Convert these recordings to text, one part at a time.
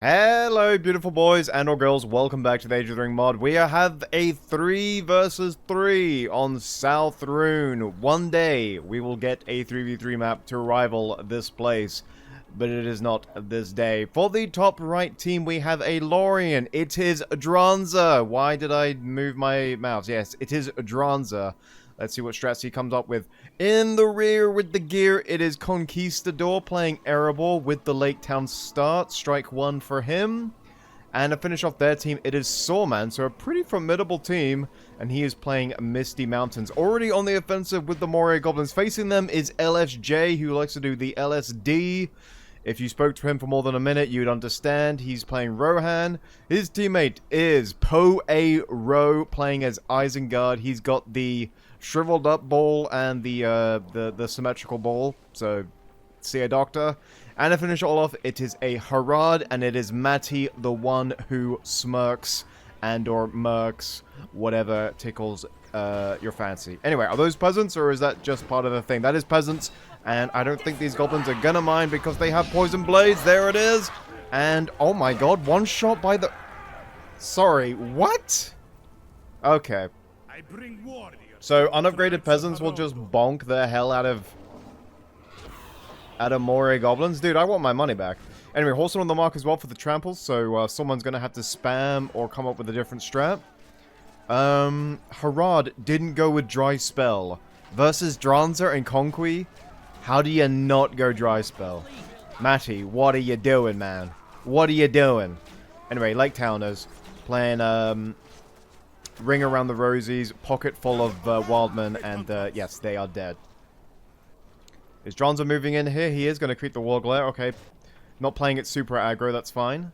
Hello, beautiful boys and or girls. Welcome back to the Age of the Ring mod. We have a 3 versus 3 on South Rune. One day, we will get a 3v3 map to rival this place, but it is not this day. For the top right team, we have a Lorien. It is Dranza. Why did I move my mouse? Yes, it is Dranza. Let's see what strats he comes up with. In the rear with the gear, it is Conquistador playing Erebor with the Lake Town start. Strike 1 for him. And to finish off their team, it is Sawman, so a pretty formidable team. And he is playing Misty Mountains. Already on the offensive with the Moray Goblins. Facing them is LSJ, who likes to do the LSD. If you spoke to him for more than a minute, you'd understand. He's playing Rohan. His teammate is Poe playing as Isengard. He's got the shriveled up ball and the symmetrical ball, so see a doctor. And to finish it all off, it is a Harad, and it is Matty, the one who smirks and or murks, whatever tickles your fancy. Anyway, are those peasants, or is that just part of the thing? That is peasants, and I don't think these goblins are gonna mind because they have poison blades. There it is. And oh my god, one shot by the... Sorry, what? Okay. I bring war. So, unupgraded peasants will just bonk the hell out of Moray Goblins? Dude, I want my money back. Anyway, Horseman on the mark as well for the tramples, so someone's gonna have to spam or come up with a different strat. Harad didn't go with Dry Spell. Versus Dranza and Conqui, how do you not go Dry Spell? Matty, what are you doing, man? What are you doing? Anyway, Lake Towners playing, Ring Around the Rosies, pocket full of Wildmen, and yes, they are dead. Is Dranza moving in here? He is going to create the Wall Glare. Okay, not playing it super aggro, that's fine.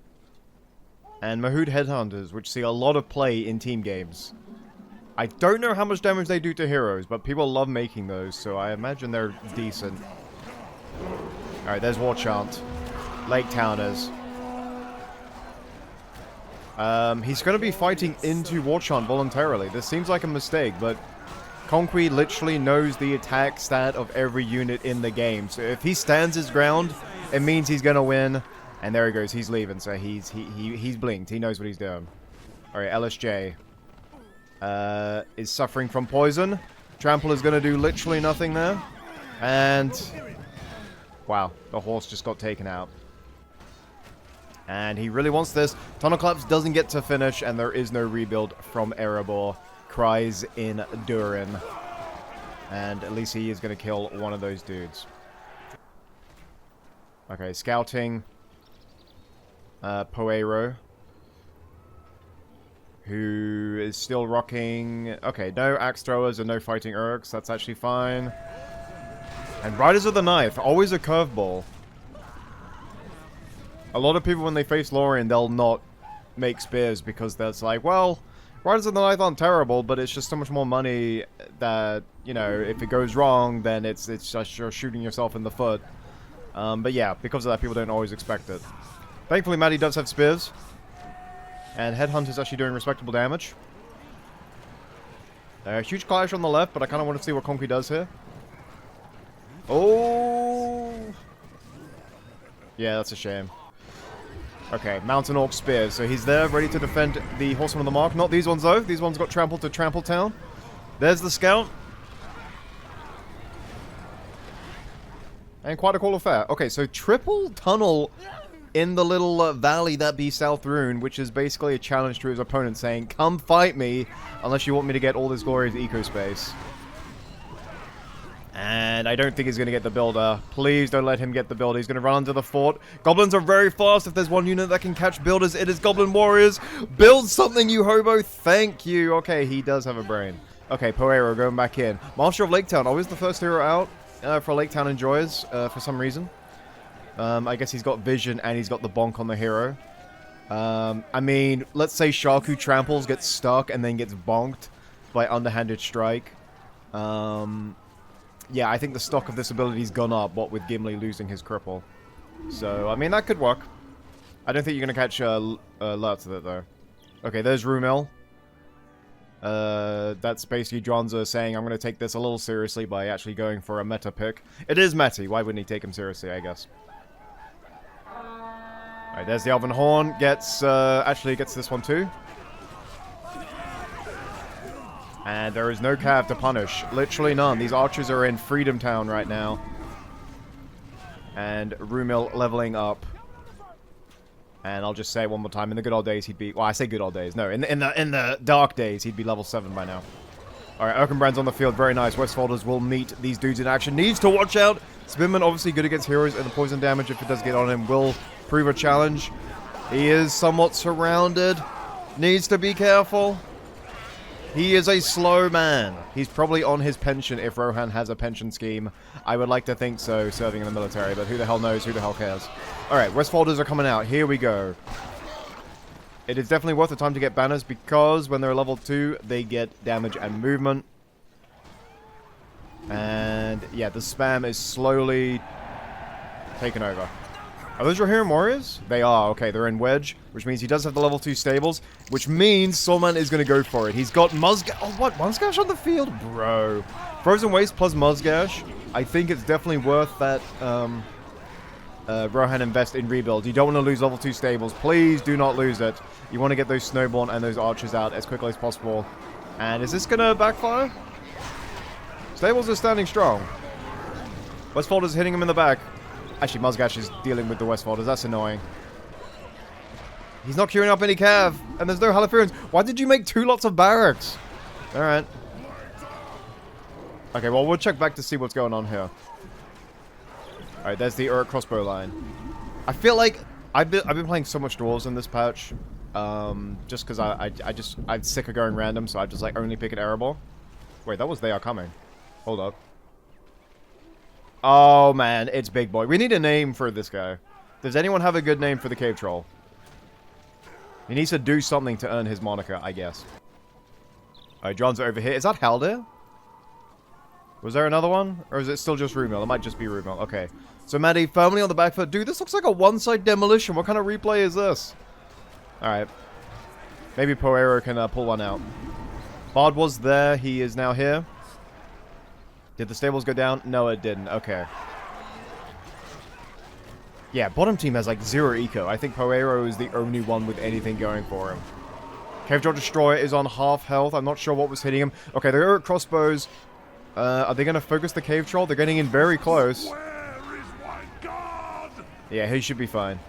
And Mahood Headhunters, which see a lot of play in team games. I don't know how much damage they do to heroes, but people love making those, so I imagine they're decent. Alright, there's War Chant. Lake Towners. He's going to be fighting into War Chant voluntarily. This seems like a mistake, but Conqui literally knows the attack stat of every unit in the game. So if he stands his ground, it means he's going to win. And there he goes. He's leaving, so he's blinked. He knows what he's doing. Alright, LSJ is suffering from poison. Trample is going to do literally nothing there. And wow, the horse just got taken out. And he really wants this. Tunnel Collapse doesn't get to finish, and there is no rebuild from Erebor. Cries in Durin. And at least he is going to kill one of those dudes. Okay, scouting. Poero. Who is still rocking... Okay, no axe throwers and no fighting Urks. That's actually fine. And Riders of the Knife. Always a curveball. A lot of people, when they face Lorien, they'll not make spears because that's like, well, Riders of the Knife aren't terrible, but it's just so much more money that, you know, if it goes wrong, then it's just you're shooting yourself in the foot. But yeah, because of that, people don't always expect it. Thankfully, Maddie does have spears. And Headhunter's actually doing respectable damage. Huge clash on the left, but I kind of want to see what Conqui does here. Oh! Yeah, that's a shame. Okay, Mountain Orc Spears. So he's there, ready to defend the Horseman on the mark. Not these ones, though. These ones got trampled to Trample Town. There's the scout. And quite a cool affair. Okay, so triple tunnel in the little valley that be South Rune, which is basically a challenge to his opponent saying, come fight me, unless you want me to get all this glorious eco space. And I don't think he's going to get the builder. Please don't let him get the builder. He's going to run under the fort. Goblins are very fast. If there's one unit that can catch builders, it is Goblin Warriors. Build something, you hobo. Thank you. Okay, he does have a brain. Okay, Poero going back in. Master of Lake Town. Always the first hero out for Lake Town Enjoyers for some reason. I guess he's got vision and he's got the bonk on the hero. I mean, let's say Sharku tramples, gets stuck, and then gets bonked by Underhanded Strike. Yeah, I think the stock of this ability's gone up, what with Gimli losing his cripple. So, I mean, that could work. I don't think you're going to catch lots of it, though. Okay, there's Rumel. That's basically Dranza saying, I'm going to take this a little seriously by actually going for a meta pick. It is Matty. Why wouldn't he take him seriously, I guess? Alright, there's the Elven Horn. Actually gets this one too. And there is no cav to punish. Literally none. These archers are in Freedom Town right now. And Rumil leveling up. And I'll just say it one more time. In the good old days, he'd be... Well, I say good old days. No, in the dark days, he'd be level 7 by now. Alright, Erkenbrand's on the field. Very nice. Westfolders will meet these dudes in action. Needs to watch out. Spinman, obviously good against heroes. And the poison damage, if it does get on him, will prove a challenge. He is somewhat surrounded. Needs to be careful. He is a slow man. He's probably on his pension if Rohan has a pension scheme. I would like to think so, serving in the military, but who the hell knows, who the hell cares. Alright, Westfolders are coming out. Here we go. It is definitely worth the time to get banners because when they're level 2, they get damage and movement. And yeah, the spam is slowly taken over. Are those Rohirrim warriors? They are. Okay, they're in Wedge, which means he does have the level 2 stables, which means Solman is going to go for it. He's got Muzgash. Oh, what? Muzgash on the field? Bro. Frozen Waste plus Muzgash. I think it's definitely worth that Rohan invest in rebuild. You don't want to lose level 2 stables. Please do not lose it. You want to get those Snowborn and those archers out as quickly as possible. And is this going to backfire? Stables are standing strong. Westfolders hitting him in the back. Actually, Muzgash is dealing with the Westfolders. That's annoying. He's not queuing up any cav. And there's no Halifareans. Why did you make 2 lots of barracks? Alright. Okay, well, we'll check back to see what's going on here. Alright, there's the Uruk crossbow line. I feel like I've been playing so much dwarves in this patch. Just because I'm sick of going random, so I just like only pick an arrow. Wait, that was They Are Coming. Hold up. Oh, man, it's Big Boy. We need a name for this guy. Does anyone have a good name for the cave troll? He needs to do something to earn his moniker, I guess. Alright, John's over here. Is that Haldir? Was there another one? Or is it still just Rumil? It might just be Rumil. Okay. So, Maddie, firmly on the back foot. Dude, this looks like a one-side demolition. What kind of replay is this? Alright. Maybe Poero can pull one out. Bard was there. He is now here. Did the stables go down? No, it didn't. Okay. Yeah, bottom team has like 0 eco. I think Poero is the only one with anything going for him. Cavejaw Destroyer is on half health. I'm not sure what was hitting him. Okay, the Uruk crossbows. Are they going to focus the cave troll? They're getting in very close. Where is my god? Yeah, he should be fine.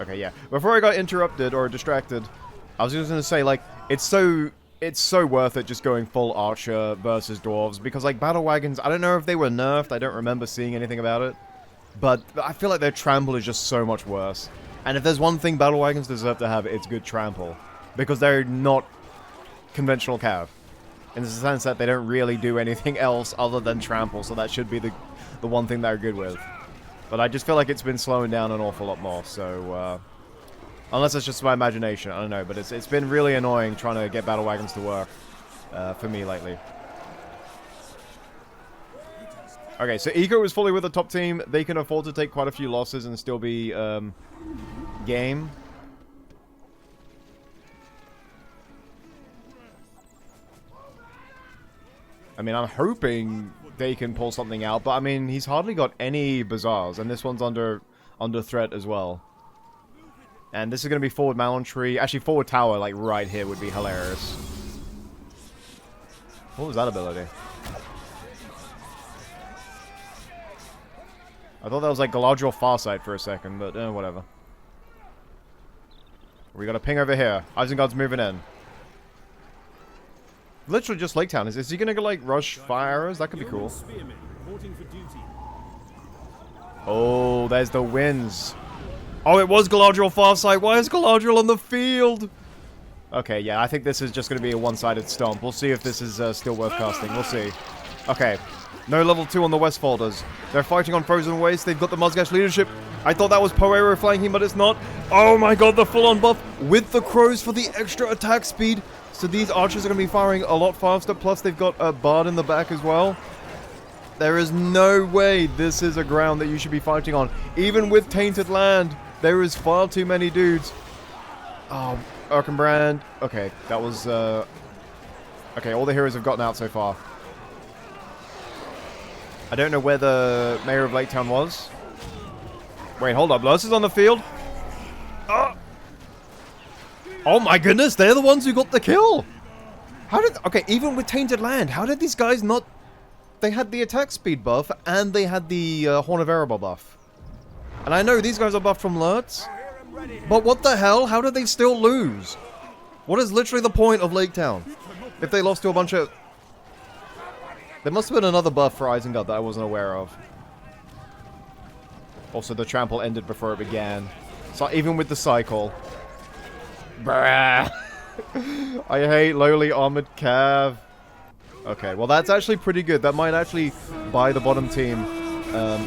Okay, yeah. Before I got interrupted or distracted, I was just going to say, like, it's so worth it just going full archer versus dwarves, because like battle wagons, I don't know if they were nerfed, I don't remember seeing anything about it, but I feel like their trample is just so much worse. And if there's one thing battle wagons deserve to have, it's good trample, because they're not conventional cav, in the sense that they don't really do anything else other than trample, so that should be the one thing they're good with. But I just feel like it's been slowing down an awful lot more, so unless it's just my imagination, I don't know, but it's been really annoying trying to get battle wagons to work for me lately. Okay, so Eco is fully with the top team. They can afford to take quite a few losses and still be game. I mean, I'm hoping they can pull something out, but I mean, he's hardly got any bazaars, and this one's under threat as well. And this is going to be forward Malantry. Actually, forward tower, like, right here would be hilarious. What was that ability? I thought that was, like, Galadriel Farsight for a second, but whatever. We got a ping over here. Isengard's moving in. Literally just Lake Town. Is he going to go, like, rush fire arrows? That could be cool. Oh, there's the winds. Oh, it was Galadriel Farsight. Why is Galadriel on the field? Okay, yeah, I think this is just going to be a one-sided stomp. We'll see if this is still worth casting. We'll see. Okay. No level 2 on the Westfolders. They're fighting on Frozen Waste. They've got the Muzgash leadership. I thought that was Poero flanking, but it's not. Oh my god, the full-on buff with the crows for the extra attack speed. So these archers are going to be firing a lot faster. Plus, they've got a Bard in the back as well. There is no way this is a ground that you should be fighting on. Even with Tainted Land, there is far too many dudes. Oh, Erkenbrand. Okay, that was... Okay, all the heroes have gotten out so far. I don't know where the Mayor of Lake Town was. Wait, hold up. Lurtz is on the field. Oh my goodness, they're the ones who got the kill. How did... Okay, even with Tainted Land, how did these guys not... They had the attack speed buff, and they had the Horn of Erebor buff. And I know these guys are buffed from Lurtz, but what the hell? How did they still lose? What is literally the point of Lake Town? If they lost to a bunch of... There must have been another buff for Isengard that I wasn't aware of. Also, the trample ended before it began. So even with the cycle... Bruh. I hate lowly armored cav. Okay, well that's actually pretty good. That might actually buy the bottom team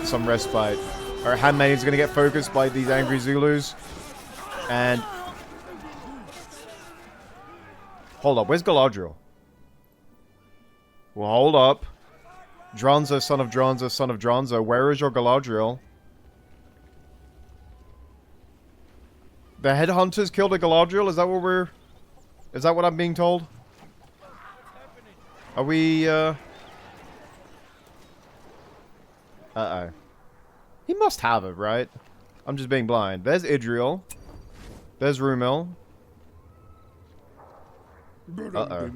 some respite. Our handmaid's gonna get focused by these angry Zulus. And... Hold up, where's Galadriel? Well, hold up. Dranza, son of Dranza, son of Dranza. Where is your Galadriel? The headhunters killed a Galadriel? Is that what we're... Is that what I'm being told? Are we, Uh-oh. He must have it, right? I'm just being blind. There's Idriel. There's Rumil. Uh-oh.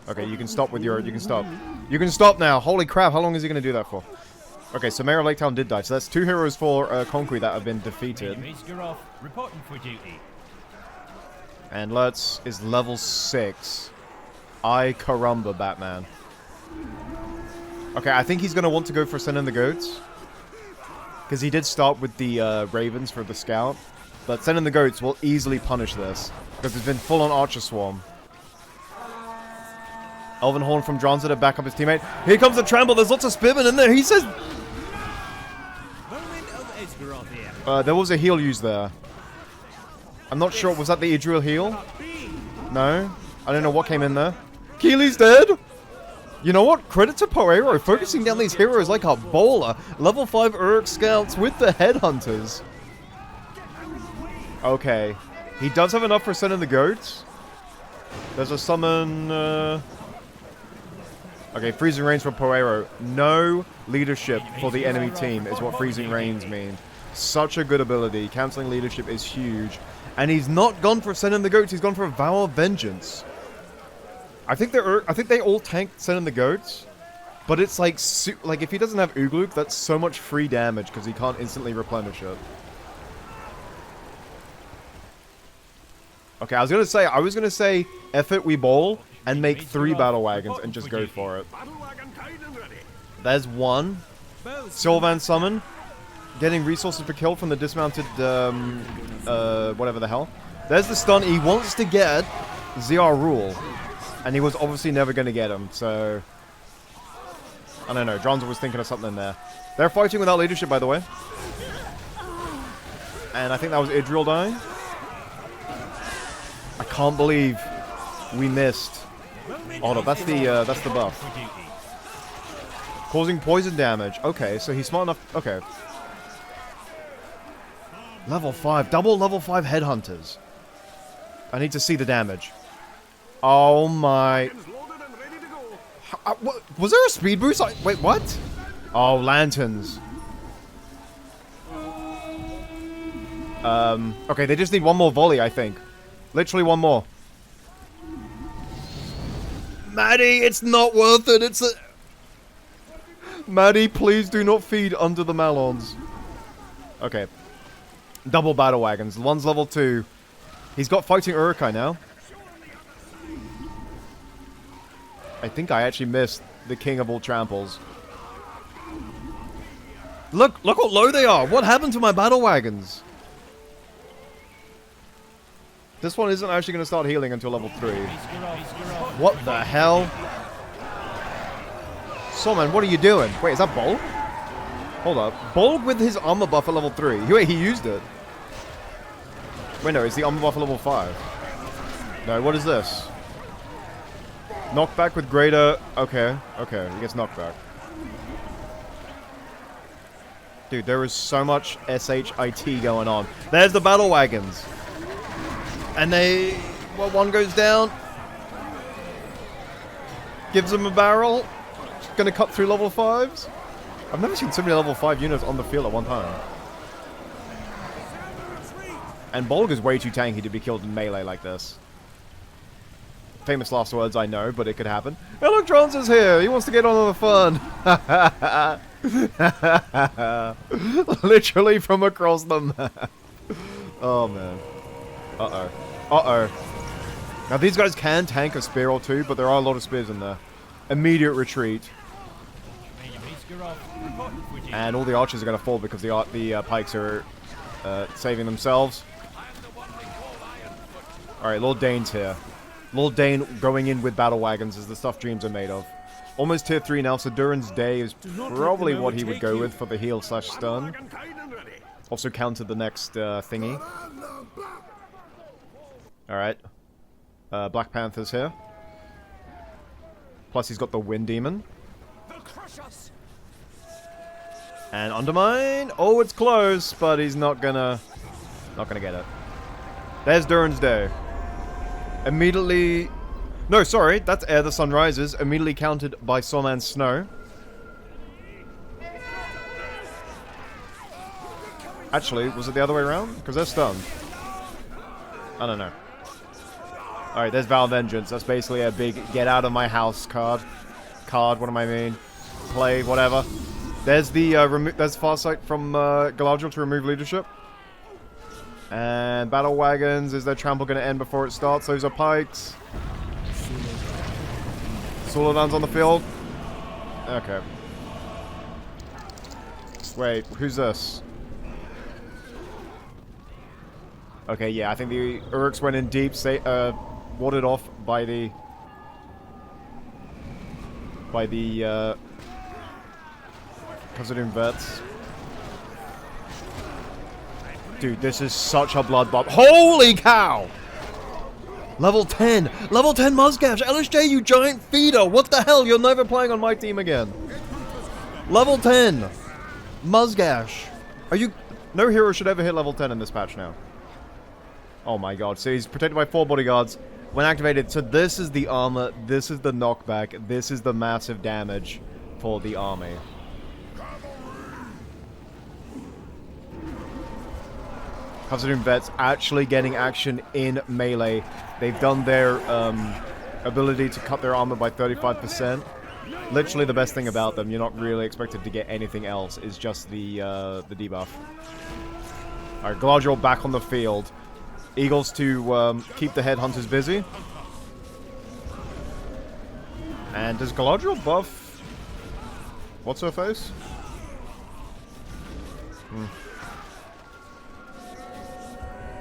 Okay, you can stop with your... You can stop. You can stop now! Holy crap, how long is he gonna do that for? Okay, so Mayor of Lake Town did die, so that's 2 heroes for Conquest that have been defeated. Reporting for duty. And Lurtz is level 6. Ay caramba, Batman. Okay, I think he's gonna want to go for sending the goats. Because he did start with the ravens for the scout. But sending the goats will easily punish this. Because it's been full on Archer Swarm. Elvenhorn from Dranza to back up his teammate. Here comes the trample. There's lots of spearmen in there. He says... there was a heal used there. I'm not sure. Was that the Idril heal? No? I don't know what came in there. Keely's dead? You know what? Credit to Poero focusing down these heroes like a bowler. Level 5 Uruk scouts with the headhunters. Okay. He does have enough for sending the goats. There's a summon... Okay, Freezing Rains for Poero. No leadership for the enemy team is what Freezing Rains mean. Such a good ability. Cancelling leadership is huge. And he's not gone for sending the goats, he's gone for a Vow of Vengeance. I think they all tanked sending the goats. But it's like if he doesn't have Ugluk, that's so much free damage because he can't instantly replenish it. Okay, I was gonna say F it, we bowl and make 3 battle wagons and just go for it. There's one. Sylvan summon. Getting resources per kill from the dismounted, whatever the hell. There's the stun. He wants to get ZR Rule. And he was obviously never going to get him, so... I don't know. Dranza was thinking of something there. They're fighting without leadership, by the way. And I think that was Idril dying. I can't believe we missed. Oh no, that's the buff. Causing poison damage. Okay, so he's smart enough. Okay. Level 5. Double level 5 headhunters. I need to see the damage. Oh my... What? Was there a speed boost? Wait, what? Oh, lanterns. Okay, they just need one more volley, I think. Literally one more. Maddie, it's not worth it. It's a... Maddie, please do not feed under the Malons. Okay. Double battle wagons. One's level 2. He's got fighting Urukai now. I think I actually missed the king of all tramples. Look how low they are. What happened to my battle wagons? This one isn't actually going to start healing until level 3. What the hell? Soman, what are you doing? Wait, is that Bolg? Hold up. Bolg with his armor buff at level 3. Wait, he used it. Wait, no, it's the armor buff at level 5. No, what is this? Knockback with greater... Okay, okay, he gets knockback. Dude, there is so much SHIT going on. There's the battle wagons. And they... Well, one goes down. Gives him a barrel. Gonna cut through level 5s. I've never seen so many level 5 units on the field at one time. And Bolg is way too tanky to be killed in melee like this. Famous last words, I know, but it could happen. Electrons is here! He wants to get on with the fun! Literally from across the map. Oh, man. Uh-oh. Uh-oh. Now, these guys can tank a spear or two, but there are a lot of spears in there. Immediate retreat. And all the archers are going to fall because the pikes are saving themselves. Alright, Lord Dane's here. Lord Dane going in with battle wagons is the stuff dreams are made of. Almost tier 3 now, so Durin's Day is probably what he would go with for the heal/stun. Also countered the next thingy. Alright. Black Panther's here. Plus he's got the Wind Demon. And Undermine. Oh, it's close, but he's not gonna get it. There's Durin's Day. Immediately... No, sorry, that's Ere the Sun Rises. Immediately countered by Sawman's Snow. Actually, was it the other way around? Because they're stunned. I don't know. Alright, there's Val Vengeance. That's basically a big get out of my house card. What do I mean? Play, whatever. There's the there's Farsight from Galadriel to remove leadership. And battle wagons. Is their trample going to end before it starts? Those are pikes. Solodan's on the field. Okay. Wait, who's this? Okay, yeah, I think the Uruks went in deep, warded off by the Khazad Vets. Dude, this is such a bloodbath. Holy cow! Level 10! Level 10 Muzgash! LSJ, you giant feeder! What the hell? You're never playing on my team again. Level 10! Muzgash! Are you... No hero should ever hit level 10 in this patch now. Oh my god. So he's protected by 4 bodyguards. When activated, so this is the armor, this is the knockback, this is the massive damage for the army. Khazad Vets actually getting action in melee. They've done their ability to cut their armor by 35%. Literally the best thing about them, you're not really expected to get anything else, is just the debuff. Alright, Galadriel back on the field. Eagles to keep the headhunters busy. And does Galadriel buff... What's her face?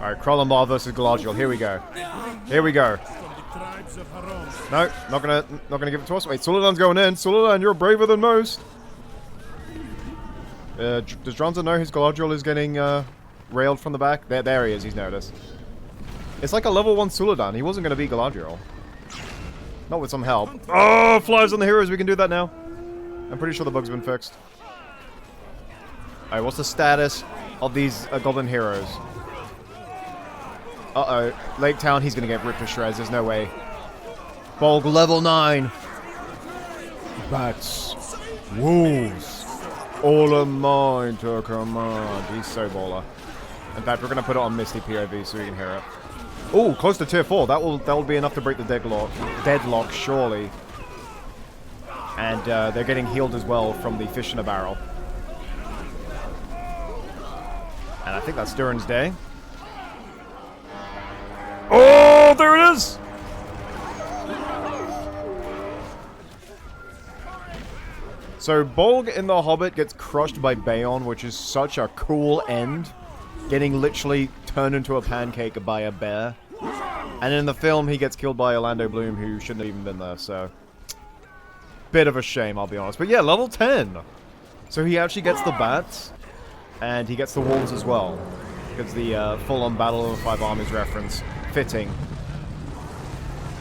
Alright, Krollenbar versus Galadriel. Here we go. Here we go. No, not gonna give it to us. Wait, Suladan's going in. Suladan, you're braver than most. Does Dranza know his Galadriel is getting railed from the back? There he is, he's noticed. It's like a level 1 Suladan. He wasn't gonna be Galadriel. Not with some help. Oh, flies on the heroes. We can do that now. I'm pretty sure the bug's been fixed. Alright, what's the status of these goblin heroes? Uh-oh. Lake Town, he's gonna get ripped to shreds. There's no way. Bolg, level 9. Bats. Wolves. All of mine to command. He's so baller. In fact, we're gonna put it on Misty POV so we can hear it. Oh, close to tier 4. That will be enough to break the deadlock, surely. And they're getting healed as well from the fish in a barrel. And I think that's Durin's Day. Oh, there it is! So Bolg in The Hobbit gets crushed by Bayon, which is such a cool end. Getting literally turned into a pancake by a bear. And in the film, he gets killed by Orlando Bloom, who shouldn't have even been there, so... Bit of a shame, I'll be honest. But yeah, level 10! So he actually gets the bats, and he gets the wolves as well. Because the full-on Battle of the Five Armies reference. Fitting.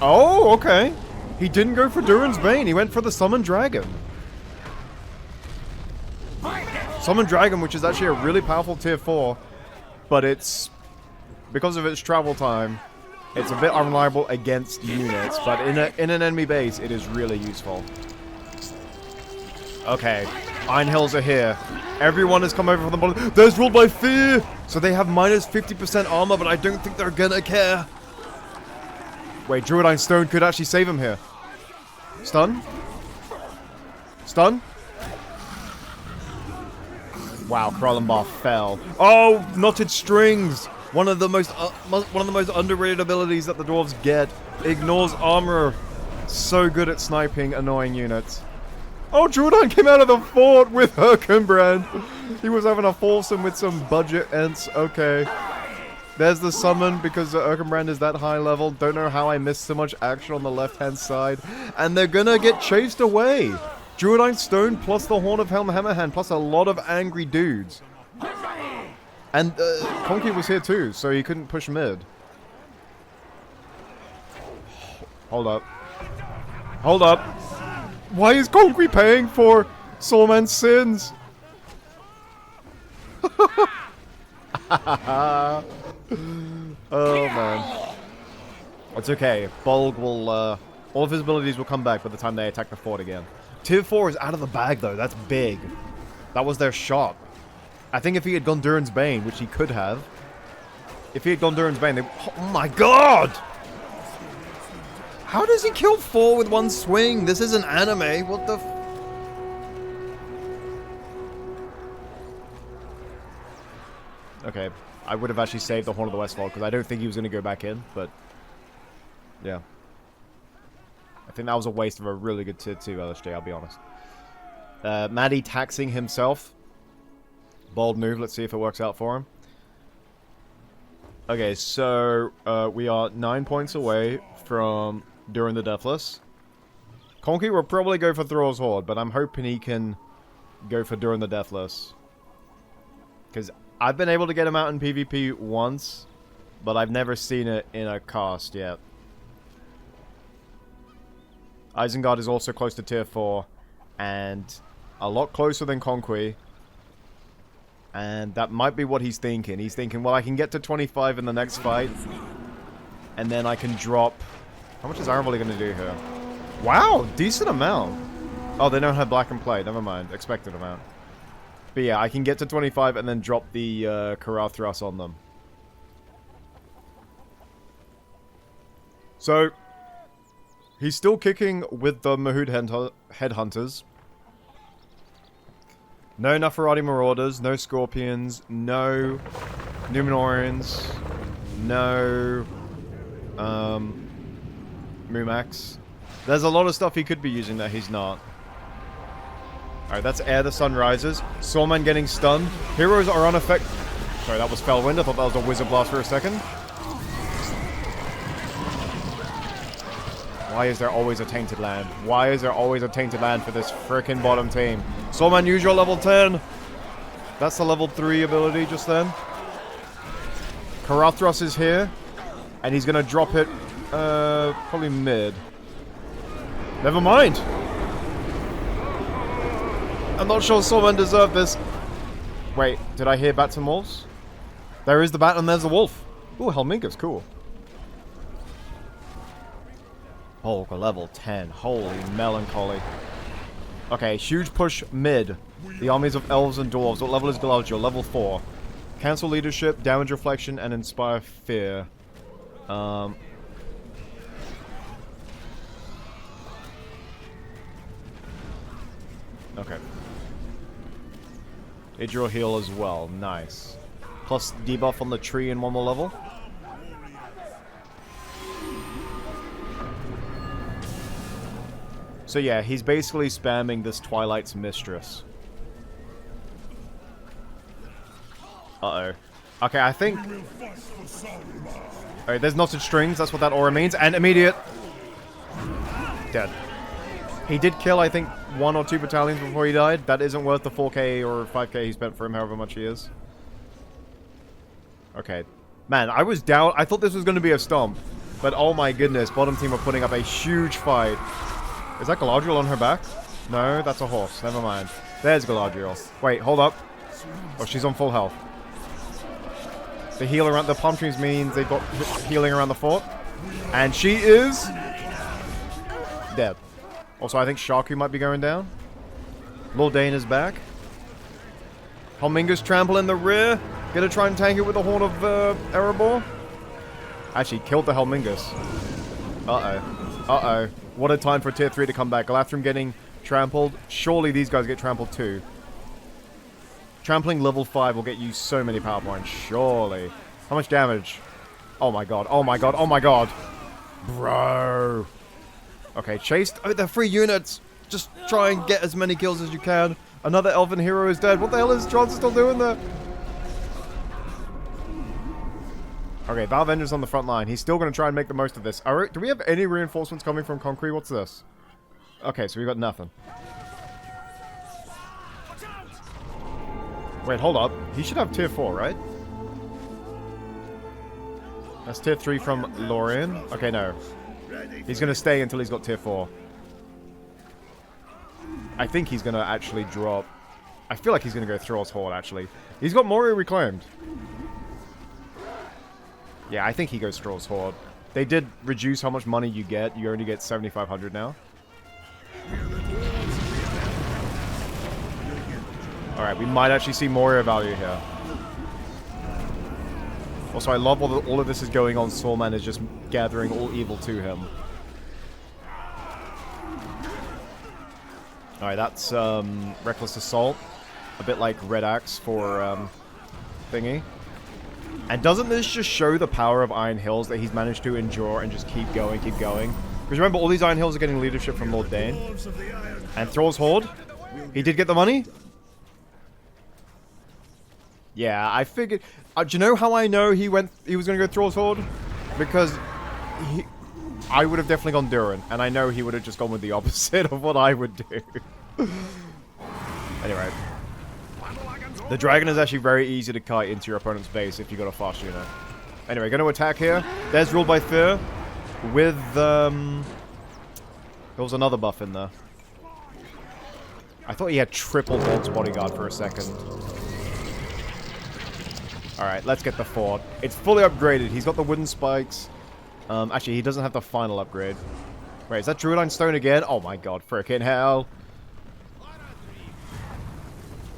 Oh, okay. He didn't go for Durin's Bane, he went for the Summoned Dragon. Summoned Dragon, which is actually a really powerful tier 4, but it's... because of its travel time, It's a bit unreliable against units, but in an enemy base, it is really useful. Okay, Iron Hills are here. Everyone has come over from the bottom. There's Ruled by Fear! So they have minus 50% armor, but I don't think they're gonna care. Wait, Druidine Stone could actually save him here. Stun? Stun? Wow, Krallenbar fell. Oh, Knotted Strings! One of the most underrated abilities that the dwarves get. Ignores armor. So good at sniping annoying units. Oh, Druidine came out of the fort with Erkenbrand. He was having a foursome with some budget ents. Okay. There's the summon because Erkenbrand is that high level. Don't know how I missed so much action on the left-hand side. And they're gonna get chased away. Druidine Stone plus the Horn of Helm Hammerhand plus a lot of angry dudes. And Conky was here too, so he couldn't push mid. Hold up. Hold up. Why is Conky paying for Soulman's sins? Oh man. It's okay. Bolg will, all of his abilities will come back by the time they attack the fort again. Tier 4 is out of the bag though, that's big. That was their shot. I think if he had gone Durin's Bane, which he could have. If he had gone Durin's Bane, they... Oh my god! How does he kill 4 with one swing? This isn't anime, what the f... Okay, I would have actually saved the Horn of the Westfall, because I don't think he was going to go back in, but... Yeah. I think that was a waste of a really good tier 2 LSJ, I'll be honest. Maddie taxing himself. Bold move, let's see if it works out for him. Okay, so we are 9 points away from Durin the Deathless. Conky will probably go for Thrall's Horde, but I'm hoping he can go for Durin the Deathless. Because I've been able to get him out in PvP once, but I've never seen it in a cast yet. Isengard is also close to tier 4, and a lot closer than Conky. And that might be what he's thinking. He's thinking, well, I can get to 25 in the next fight, and then I can drop... How much is Ironvolley going to do here? Wow, decent amount. Oh, they don't have Black and Plate. Never mind. Expected amount. But yeah, I can get to 25 and then drop the Corral Thrust on them. So, he's still kicking with the Mahood Headhunters. No Nafarati Marauders, no Scorpions, no Numenorians, no Mumax. There's a lot of stuff he could be using that he's not. Alright, that's Ere the Sun Rises. Soulman getting stunned. Heroes are unaffected. Sorry, that was Fellwind. I thought that was a Wizard Blast for a second. Why is there always a Tainted Land? Why is there always a Tainted Land for this frickin' bottom team? Soulman, use your level 10. That's the level 3 ability just then. Karathros is here. And he's gonna drop it, probably mid. Never mind. I'm not sure Soulman deserved this. Wait, did I hear bats and wolves? There is the bat and there's the wolf. Ooh, Helminga's cool. Oh, level 10. Holy melancholy. Okay, huge push mid. The armies of elves and dwarves. What level is Galadriel? Level 4. Cancel leadership, damage reflection, and inspire fear. Okay. Idril heal as well. Nice. Plus debuff on the tree in one more level. So yeah, he's basically spamming this Twilight's Mistress. Uh-oh. Okay, I think... Alright, there's Knotted Strings, that's what that aura means. And immediate... Dead. He did kill, I think, 1 or 2 battalions before he died. That isn't worth the 4k or 5k he spent for him, however much he is. Okay. Man, I was down... I thought this was going to be a stomp. But oh my goodness, bottom team are putting up a huge fight. Is that Galadriel on her back? No, that's a horse. Never mind. There's Galadriel. Wait, hold up. Oh, she's on full health. The heal around the palm trees means they got healing around the fort. And she is dead. Also, I think Shaku might be going down. Lord Dane is back. Helmingus trample in the rear. Gonna try and tank it with the Horn of Erebor. Actually, killed the Helmingus. Uh-oh. Uh-oh. What a time for tier 3 to come back. Galathrim getting trampled. Surely these guys get trampled too. Trampling level 5 will get you so many power points. Surely. How much damage? Oh my god. Oh my god. Oh my god. Bro. Okay, chased. Oh, they're 3 units. Just try and get as many kills as you can. Another elven hero is dead. What the hell is Johnson still doing there? Okay, Valvenger's on the front line. He's still going to try and make the most of this. Alright, do we have any reinforcements coming from Concrete? What's this? Okay, so we got nothing. Wait, hold up. He should have tier 4, right? That's tier 3 from Lorien. Okay, no. He's going to stay until he's got tier 4. I think he's going to actually drop... I feel like he's going to go Thrall's Horde, actually. He's got Moria reclaimed. Yeah, I think he goes Thrall's Horde. They did reduce how much money you get. You only get 7,500 now. Alright, we might actually see Moria value here. Also, I love all of this is going on. Soulman is just gathering all evil to him. Alright, that's Reckless Assault. A bit like Red Axe for thingy. And doesn't this just show the power of Iron Hills that he's managed to endure and just keep going, keep going? Because remember, all these Iron Hills are getting leadership from Lord Dane. And Thrall's Horde. He did get the money. Yeah, I figured... do you know how I know he was going to go Thrall's Horde? Because I would have definitely gone Durin. And I know he would have just gone with the opposite of what I would do. Anyway. The dragon is actually very easy to kite into your opponent's base if you got a fast unit. Anyway, going to attack here. There's Ruled by Fear. With, there was another buff in there. I thought he had triple Bolt's Bodyguard for a second. Alright, let's get the fort. It's fully upgraded. He's got the wooden spikes. Actually, he doesn't have the final upgrade. Wait, is that Druidine Stone again? Oh my god, frickin' hell.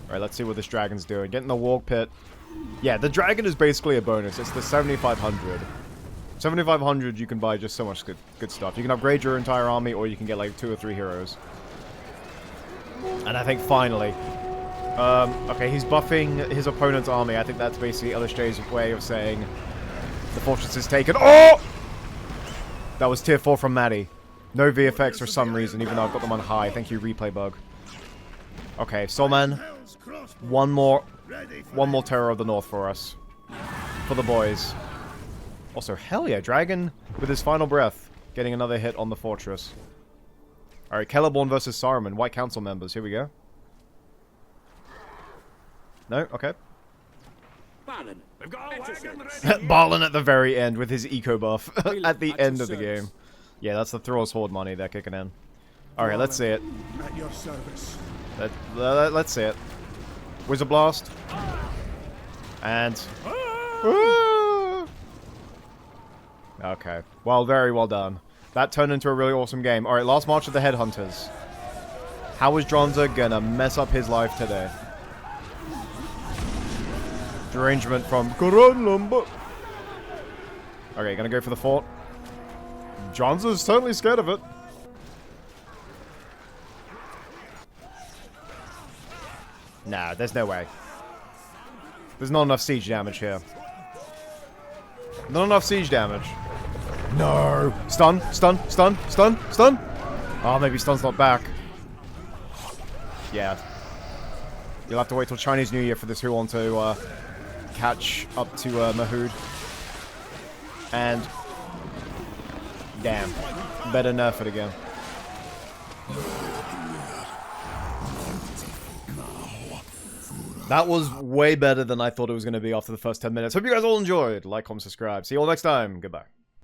Alright, let's see what this dragon's doing. Getting the Warg Pit. Yeah, the dragon is basically a bonus. It's the 7,500. 7,500, you can buy just so much good stuff. You can upgrade your entire army, or you can get like 2 or 3 heroes. And I think finally... okay, he's buffing his opponent's army. I think that's basically LSJ's way of saying the fortress is taken. Oh! That was tier 4 from Maddie. No VFX for some reason, even though I've got them on high. Thank you, replay bug. Okay, Soulman. One more Terror of the North for us. For the boys. Also, hell yeah, Dragon with his final breath. Getting another hit on the fortress. Alright, Celeborn versus Saruman. White Council members. Here we go. No? Okay. Balin at the very end with his eco buff. At the end of the game. Yeah, that's the Thrall's Horde money they're kicking in. Alright, let's see it. At your service. Let's see it. Wizard Blast. And... Okay. Well, very well done. That turned into a really awesome game. Alright, last march of the Headhunters. How is Dronza gonna mess up his life today? Derangement from Corunlumba. Okay, gonna go for the fort. Dronza's certainly scared of it. Nah, there's no way. There's not enough siege damage here. Not enough siege damage. No! Stun, stun, stun, stun, stun! Oh, maybe stun's not back. Yeah. You'll have to wait till Chinese New Year for this Huon to catch up to Mahood. And... damn. Better nerf it again. That was way better than I thought it was going to be after the first 10 minutes. Hope you guys all enjoyed. Like, comment, subscribe. See you all next time. Goodbye.